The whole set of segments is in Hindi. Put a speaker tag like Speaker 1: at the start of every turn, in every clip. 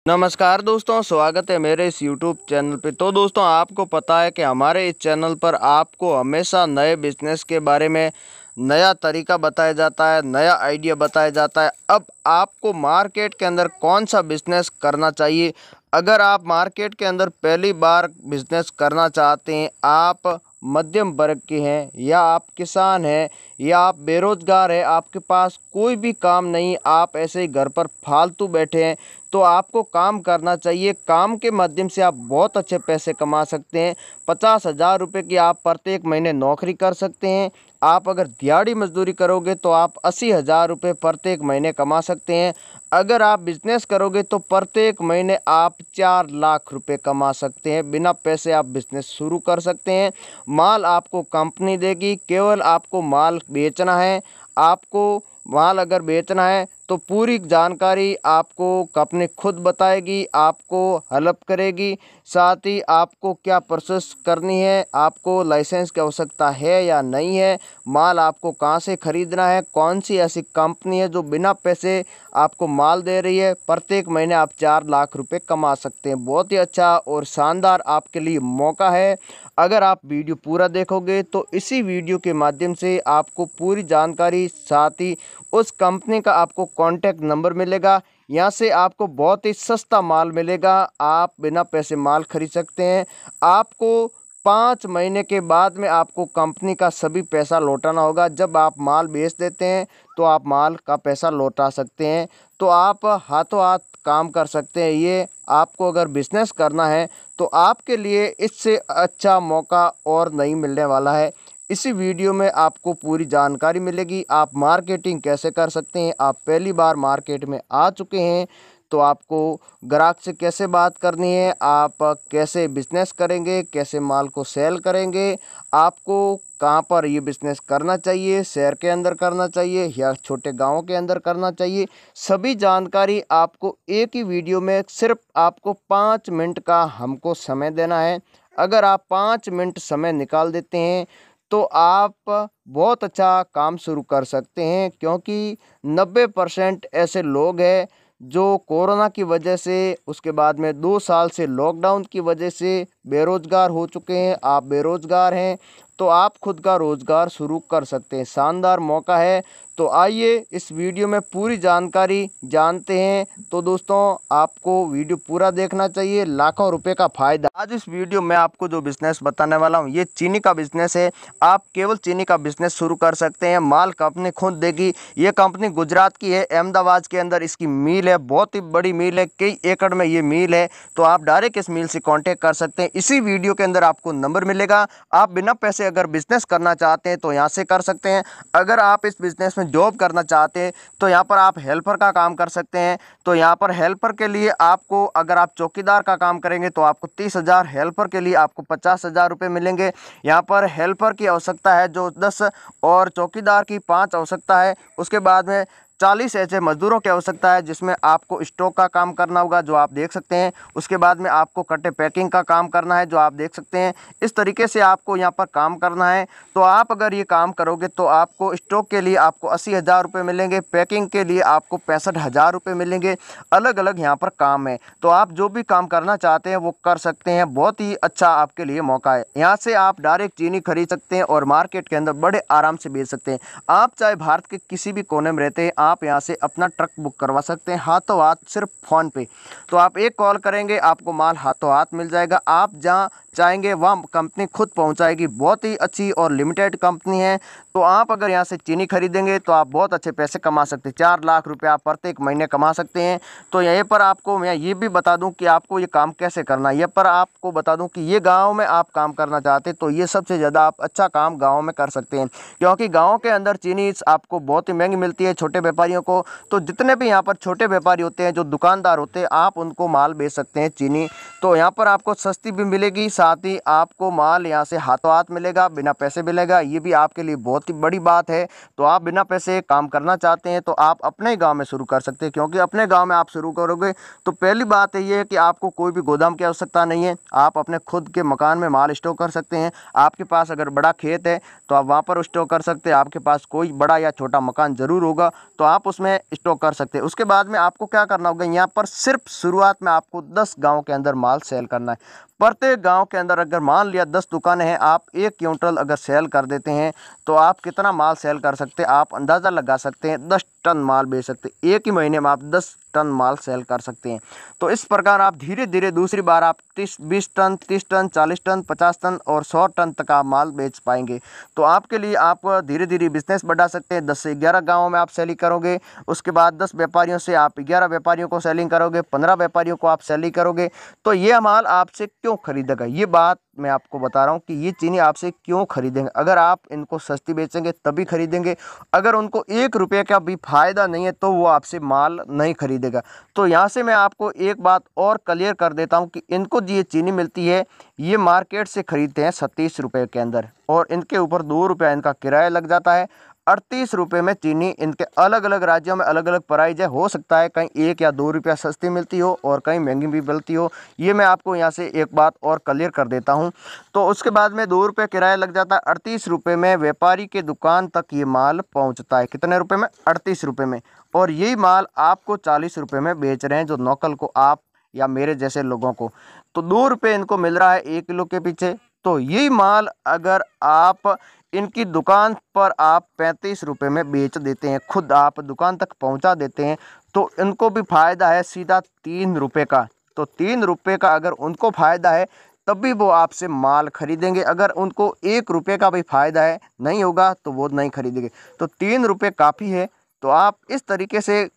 Speaker 1: नमस्कार दोस्तों, स्वागत है मेरे इस YouTube चैनल पे। तो दोस्तों, आपको पता है कि हमारे इस चैनल पर आपको हमेशा नए बिजनेस के बारे में नया तरीका बताया जाता है, नया आइडिया बताया जाता है। अब आपको मार्केट के अंदर कौन सा बिजनेस करना चाहिए, अगर आप मार्केट के अंदर पहली बार बिजनेस करना चाहते हैं, आप मध्यम वर्ग के हैं या आप किसान हैं या आप बेरोजगार हैं, आपके पास कोई भी काम नहीं, आप ऐसे ही घर पर फालतू बैठे हैं, तो आपको काम करना चाहिए। काम के माध्यम से आप बहुत अच्छे पैसे कमा सकते हैं। 50,000 रुपये की आप प्रत्येक महीने नौकरी कर सकते हैं। आप अगर दिहाड़ी मजदूरी करोगे तो आप 80,000 रुपये प्रत्येक महीने कमा सकते हैं। अगर आप बिजनेस करोगे तो प्रत्येक महीने आप 4 लाख रुपए कमा सकते हैं। बिना पैसे आप बिजनेस शुरू कर सकते हैं। माल आपको कंपनी देगी, केवल आपको माल बेचना है। आपको माल अगर बेचना है तो पूरी जानकारी आपको कंपनी खुद बताएगी, आपको हेल्प करेगी। साथ ही आपको क्या प्रोसेस करनी है, आपको लाइसेंस की आवश्यकता है या नहीं है, माल आपको कहाँ से खरीदना है, कौन सी ऐसी कंपनी है जो बिना पैसे आपको माल दे रही है। प्रत्येक महीने आप 4 लाख रुपए कमा सकते हैं। बहुत ही अच्छा और शानदार आपके लिए मौका है। अगर आप वीडियो पूरा देखोगे तो इसी वीडियो के माध्यम से आपको पूरी जानकारी, साथ ही उस कंपनी का आपको कॉन्टैक्ट नंबर मिलेगा। यहाँ से आपको बहुत ही सस्ता माल मिलेगा, आप बिना पैसे माल खरीद सकते हैं। आपको 5 महीने के बाद में आपको कंपनी का सभी पैसा लौटाना होगा। जब आप माल बेच देते हैं तो आप माल का पैसा लौटा सकते हैं। तो आप हाथों हाथ काम कर सकते हैं। ये आपको अगर बिजनेस करना है तो आपके लिए इससे अच्छा मौका और नहीं मिलने वाला है। इसी वीडियो में आपको पूरी जानकारी मिलेगी। आप मार्केटिंग कैसे कर सकते हैं, आप पहली बार मार्केट में आ चुके हैं तो आपको ग्राहक से कैसे बात करनी है, आप कैसे बिजनेस करेंगे, कैसे माल को सेल करेंगे, आपको कहाँ पर ये बिजनेस करना चाहिए, शहर के अंदर करना चाहिए या छोटे गांवों के अंदर करना चाहिए, सभी जानकारी आपको एक ही वीडियो में, सिर्फ आपको 5 मिनट का हमको समय देना है। अगर आप 5 मिनट समय निकाल देते हैं तो आप बहुत अच्छा काम शुरू कर सकते हैं, क्योंकि 90% ऐसे लोग हैं जो कोरोना की वजह से, उसके बाद में 2 साल से लॉकडाउन की वजह से बेरोजगार हो चुके हैं। आप बेरोजगार हैं तो आप खुद का रोजगार शुरू कर सकते हैं। शानदार मौका है। तो आइए इस वीडियो में पूरी जानकारी जानते हैं। तो दोस्तों, आपको वीडियो पूरा देखना चाहिए, लाखों रुपए का फायदा। आज इस वीडियो में आपको जो बिजनेस बताने वाला हूँ ये चीनी का बिजनेस है। आप केवल चीनी का बिजनेस शुरू कर सकते हैं। माल कंपनी खुद देगी। ये कंपनी गुजरात की है, अहमदाबाद के अंदर इसकी मिल है, बहुत ही बड़ी मिल है, कई एकड़ में ये मिल है। तो आप डायरेक्ट इस मिल से कॉन्टेक्ट कर सकते हैं। इसी वीडियो के अंदर आपको नंबर मिलेगा। आप बिना पैसे अगर बिजनेस करना चाहते हैं तो यहाँ से कर सकते हैं। अगर आप इस बिजनेस में जॉब करना चाहते हैं तो यहाँ पर आप हेल्पर का काम कर सकते हैं। तो यहाँ पर हेल्पर के लिए आपको, अगर आप चौकीदार का काम करेंगे तो आपको 30,000, हेल्पर के लिए आपको 50,000 रुपये मिलेंगे। यहाँ पर हेल्पर की आवश्यकता है जो 10 और चौकीदार की 5 आवश्यकता है। उसके बाद में 40 ऐसे मजदूरों की आवश्यकता है जिसमें आपको स्टॉक का काम करना होगा, जो आप देख सकते हैं। उसके बाद में आपको कट्टे पैकिंग का काम करना है, जो आप देख सकते हैं। इस तरीके से आपको यहाँ पर काम करना है। तो आप अगर ये काम करोगे तो आपको स्टॉक के लिए आपको 80,000 रुपये मिलेंगे, पैकिंग के लिए आपको 65,000 रुपये मिलेंगे। अलग अलग यहाँ पर काम है। तो आप जो भी काम करना चाहते हैं वो कर सकते हैं। बहुत ही अच्छा आपके लिए मौका है। यहाँ से आप डायरेक्ट चीनी खरीद सकते हैं और मार्केट के अंदर बड़े आराम से बेच सकते हैं। आप चाहे भारत के किसी भी कोने में रहते हैं, आप यहाँ से अपना ट्रक बुक करवा सकते हैं हाथों हाथ, सिर्फ फ़ोन पे। तो आप एक कॉल करेंगे, आपको माल हाथों हाथ मिल जाएगा। आप जहाँ चाहेंगे वहाँ कंपनी खुद पहुँचाएगी। बहुत ही अच्छी और लिमिटेड कंपनी है। तो आप अगर यहाँ से चीनी खरीदेंगे तो आप बहुत अच्छे पैसे कमा सकते हैं। 4 लाख रुपए आप प्रत्येक महीने कमा सकते हैं। तो यहीं पर आपको मैं ये भी बता दूं कि आपको ये काम कैसे करना है। ये पर आपको बता दूं कि ये गांव में आप काम करना चाहते हैं तो ये सबसे ज़्यादा आप अच्छा काम गांव में कर सकते हैं, क्योंकि गांव के अंदर चीनी आपको बहुत ही महंगी मिलती है छोटे व्यापारियों को। तो जितने भी यहाँ पर छोटे व्यापारी होते हैं, जो दुकानदार होते हैं, आप उनको माल बेच सकते हैं चीनी। तो यहाँ पर आपको सस्ती भी मिलेगी, साथ ही आपको माल यहाँ से हाथों हाथ मिलेगा, बिना पैसे मिलेगा। ये भी आपके लिए बहुत ही बड़ी बात है। तो आप बिना पैसे काम करना चाहते हैं तो आप अपने गांव में शुरू कर सकते हैं, क्योंकि अपने गांव में आप शुरू करोगे तो पहली बात ये है कि आपको कोई भी गोदाम की आवश्यकता नहीं है। आप अपने खुद के मकान में माल स्टोर कर सकते हैं। आपके पास अगर बड़ा खेत है तो आप वहाँ पर स्टोर कर सकते हैं। आपके पास कोई बड़ा या छोटा मकान ज़रूर होगा तो आप उसमें स्टोर कर सकते हैं। उसके बाद में आपको क्या करना होगा, यहाँ पर सिर्फ शुरुआत में आपको 10 गाँव के अंदर माल सेल करना है। प्रत्येक गांव के अंदर अगर मान लिया 10 दुकानें हैं, आप 1 क्विंटल अगर सेल कर देते हैं तो आप कितना माल सेल कर सकते हैं, आप अंदाज़ा लगा सकते हैं। 10 टन माल बेच सकते हैं। एक ही महीने में आप 10 टन माल सेल कर सकते हैं। तो इस प्रकार आप धीरे धीरे दूसरी बार आप 20 टन, 30 टन, 40 टन, 50 टन और 100 टन तक आप माल बेच पाएंगे। तो आपके लिए आप धीरे धीरे बिजनेस बढ़ा सकते हैं। 10 से 11 गाँवों में आप सेलिंग करोगे, उसके बाद 10 व्यापारियों से आप 11 व्यापारियों को सेलिंग करोगे, 15 व्यापारियों को आप सेलिंग करोगे। तो ये माल आपसे क्यों खरीदेगा, ये बात मैं आपको बता रहा हूँ कि ये चीनी आपसे क्यों खरीदेंगे। अगर आप इनको सस्ती बेचेंगे तभी खरीदेंगे। अगर उनको 1 रुपये का भी फायदा नहीं है तो वो आपसे माल नहीं खरीदेगा। तो यहाँ से मैं आपको एक बात और क्लियर कर देता हूँ कि इनको ये चीनी मिलती है, ये मार्केट से खरीदते हैं 37 रुपये के अंदर, और इनके ऊपर 2 रुपया इनका किराया लग जाता है। 38 रुपये में चीनी इनके अलग अलग राज्यों में अलग अलग प्राइस है। हो सकता है कहीं 1 या 2 रुपया सस्ती मिलती हो और कहीं महंगी भी मिलती हो। ये मैं आपको यहाँ से एक बात और क्लियर कर देता हूँ। तो उसके बाद में 2 रुपये किराया लग जाता है। 38 रुपये में व्यापारी के दुकान तक ये माल पहुँचता है। कितने रुपये में? 38 रुपये में। और यही माल आपको 40 रुपये में बेच रहे हैं, जो नौकल को, आप या मेरे जैसे लोगों को। तो 2 रुपये इनको मिल रहा है 1 किलो के पीछे। तो यही माल अगर आप इनकी दुकान पर आप 35 रुपये में बेच देते हैं, खुद आप दुकान तक पहुंचा देते हैं, तो इनको भी फ़ायदा है सीधा 3 रुपये का। तो 3 रुपये का अगर उनको फ़ायदा है तभी वो आपसे माल खरीदेंगे। अगर उनको 1 रुपये का भी फ़ायदा है नहीं होगा तो वो नहीं खरीदेंगे। तो 3 रुपये काफ़ी है। तो आप इस तरीके से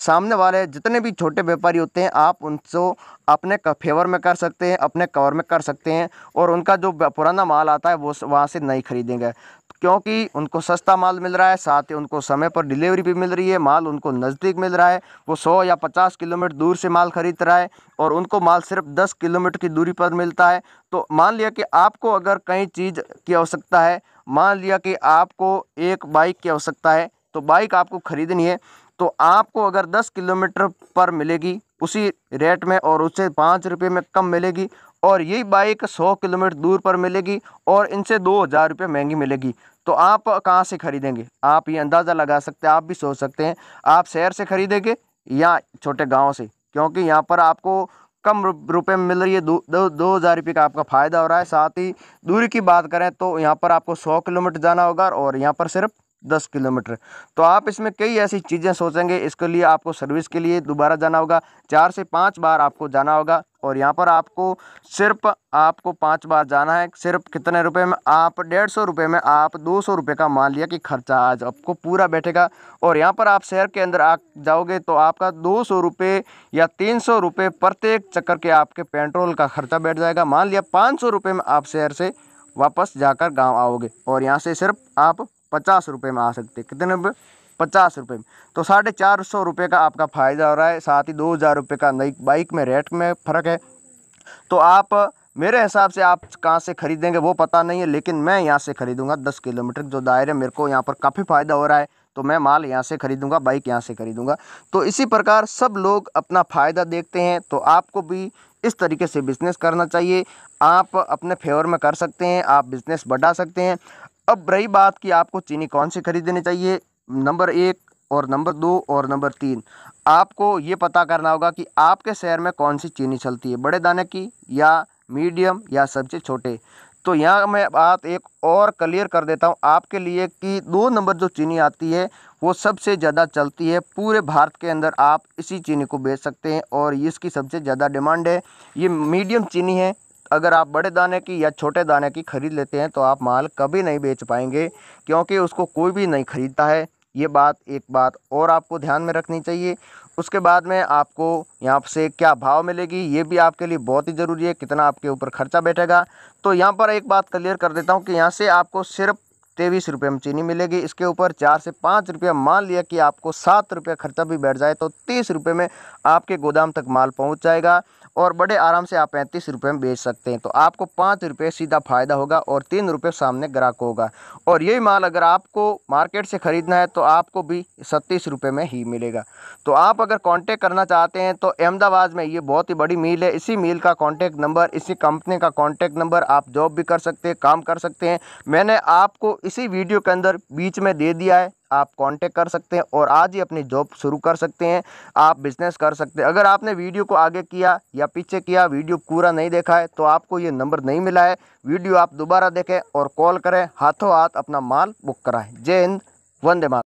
Speaker 1: सामने वाले जितने भी छोटे व्यापारी होते हैं आप उनको अपने फेवर में कर सकते हैं, अपने कवर में कर सकते हैं, और उनका जो पुराना माल आता है वो वहाँ से नहीं खरीदेंगे, क्योंकि उनको सस्ता माल मिल रहा है, साथ ही उनको समय पर डिलीवरी भी मिल रही है, माल उनको नज़दीक मिल रहा है। वो 100 या 50 किलोमीटर दूर से माल खरीद रहा है और उनको माल सिर्फ 10 किलोमीटर की दूरी पर मिलता है। तो मान लिया कि आपको अगर कहीं चीज़ की आवश्यकता है, मान लिया कि आपको एक बाइक की आवश्यकता है, तो बाइक आपको खरीदनी है, तो आपको अगर 10 किलोमीटर पर मिलेगी उसी रेट में और उससे 5 रुपये में कम मिलेगी, और यही बाइक 100 किलोमीटर दूर पर मिलेगी और इनसे 2000 रुपये महंगी मिलेगी। तो आप कहाँ से खरीदेंगे? आप ये अंदाज़ा लगा सकते हैं, आप भी सोच सकते हैं, आप शहर से खरीदेंगे या छोटे गाँव से, क्योंकि यहाँ पर आपको कम रुपए में मिल रही है। 2000 रुपये का आपका फ़ायदा हो रहा है। साथ ही दूरी की बात करें तो यहाँ पर आपको 100 किलोमीटर जाना होगा और यहाँ पर सिर्फ 10 किलोमीटर। तो आप इसमें कई ऐसी चीज़ें सोचेंगे। इसके लिए आपको सर्विस के लिए दोबारा जाना होगा, 4 से 5 बार आपको जाना होगा, और यहाँ पर आपको 5 बार जाना है। सिर्फ कितने रुपए में? आप 150 रुपये में आप 200 रुपये का मान लिया कि खर्चा आज आपको पूरा बैठेगा। और यहाँ पर आप शहर के अंदर आ जाओगे तो आपका 200 रुपये या 300 रुपये प्रत्येक चक्कर के आपके पेट्रोल का खर्चा बैठ जाएगा। मान लिया 500 रुपये में आप शहर से वापस जाकर गाँव आओगे, और यहाँ से सिर्फ आप 50 रुपये में आ सकते हैं। कितने रुपये? 50 रुपये में। तो 450 रुपये का आपका फ़ायदा हो रहा है। साथ ही 2000 रुपये का नई बाइक में रेट में फ़र्क है। तो आप मेरे हिसाब से आप कहाँ से खरीदेंगे वो पता नहीं है, लेकिन मैं यहाँ से खरीदूंगा। 10 किलोमीटर जो दायरे मेरे को यहाँ पर काफ़ी फ़ायदा हो रहा है, तो मैं माल यहाँ से खरीदूंगा, बाइक यहाँ से खरीदूंगा। तो इसी प्रकार सब लोग अपना फ़ायदा देखते हैं, तो आपको भी इस तरीके से बिज़नेस करना चाहिए। आप अपने फेवर में कर सकते हैं, आप बिज़नेस बढ़ा सकते हैं। अब रही बात कि आपको चीनी कौन सी खरीदनी चाहिए, नंबर 1 और नंबर 2 और नंबर 3, आपको ये पता करना होगा कि आपके शहर में कौन सी चीनी चलती है, बड़े दाने की या मीडियम या सबसे छोटे। तो यहाँ मैं बात एक और क्लियर कर देता हूँ आपके लिए कि 2 नंबर जो चीनी आती है वो सबसे ज़्यादा चलती है। पूरे भारत के अंदर आप इसी चीनी को बेच सकते हैं और इसकी सबसे ज़्यादा डिमांड है। ये मीडियम चीनी है। अगर आप बड़े दाने की या छोटे दाने की खरीद लेते हैं तो आप माल कभी नहीं बेच पाएंगे, क्योंकि उसको कोई भी नहीं खरीदता है। ये बात एक बात और आपको ध्यान में रखनी चाहिए। उसके बाद में आपको यहाँ से क्या भाव मिलेगी ये भी आपके लिए बहुत ही ज़रूरी है, कितना आपके ऊपर खर्चा बैठेगा। तो यहाँ पर एक बात क्लियर कर देता हूँ कि यहाँ से आपको सिर्फ 23 रुपये में चीनी मिलेगी। इसके ऊपर 4 से 5 रुपये, मान लिया कि आपको 7 रुपये खर्चा भी बैठ जाए तो 30 रुपये में आपके गोदाम तक माल पहुंच जाएगा और बड़े आराम से आप 35 रुपये में बेच सकते हैं। तो आपको 5 रुपये सीधा फायदा होगा और 3 रुपये सामने ग्राहक होगा। और यही माल अगर आपको मार्केट से ख़रीदना है तो आपको भी 37 रुपये में ही मिलेगा। तो आप अगर कांटेक्ट करना चाहते हैं तो अहमदाबाद में ये बहुत ही बड़ी मिल है। इसी मिल का कांटेक्ट नंबर, इसी कंपनी का कांटेक्ट नंबर, आप जॉब भी कर सकते हैं, काम कर सकते हैं, मैंने आपको इसी वीडियो के अंदर बीच में दे दिया है। आप कांटेक्ट कर सकते हैं और आज ही अपनी जॉब शुरू कर सकते हैं, आप बिजनेस कर सकते हैं। अगर आपने वीडियो को आगे किया या पीछे किया, वीडियो पूरा नहीं देखा है तो आपको ये नंबर नहीं मिला है। वीडियो आप दोबारा देखें और कॉल करें, हाथों हाथ अपना माल बुक कराएं। जय हिंद, वंदे मातरम।